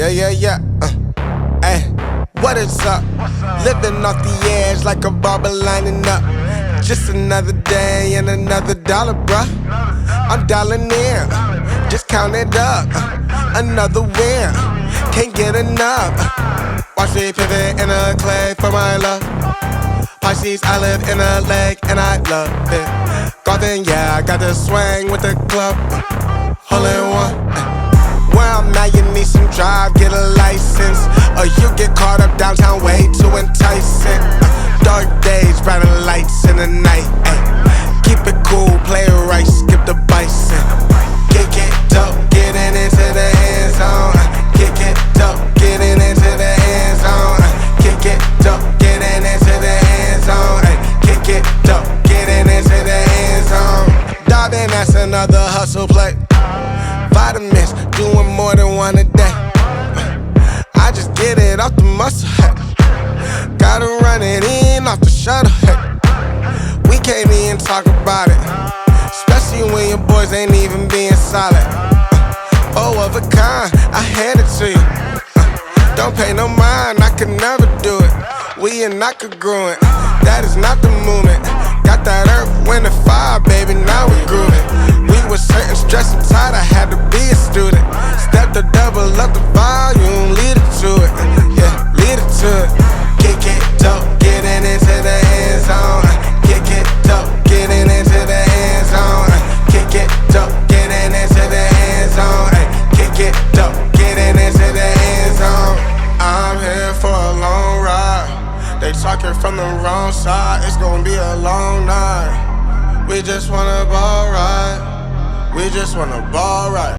Yeah. Hey, what is up? Living off the edge like a barber lining up. Just another day and another dollar, bruh. I'm dialing in, just count it up. Another win, can't get enough. Watch me pivot in a clay for my love. Pisces, I live in a lake and I love it. Golden, yeah, I got the swing with the club. Hole in one. Where I'm at, you need some drive, get a license. Or you get caught up downtown, way too enticing. Dark days, brighter lights in the night. Keep it cool, play it right, skip the bison. Kick it dope, getting into the end zone. Kick it dope, getting into the end zone. Kick it dope, getting into the end zone. Kick it dope, getting into the end zone. Diving, that's another hustle play. Vitamins, doing more than one a day. I just get it off the muscle, hey. Gotta run it in off the shuttle, hey. We can't even talk about it, especially when your boys ain't even being solid. Oh, of a kind, I hand it to you. Don't pay no mind, I could never do it. We are not congruent, that is not the movement. Got that earth, wind, and fire, baby, now we grooving. We were certain, stressed and tired, I had to be a student. Step to double up the volume, lead it to it. Yeah, lead it to it. Kick it dope, getting into the end zone. Kick it dope, getting into the end zone. Kick it dope, getting into the end zone. Kick it dope, getting into the end zone. I'm here for a long ride. They talking from the wrong side, it's gonna be a long night. We just wanna ball right. We just wanna ball right.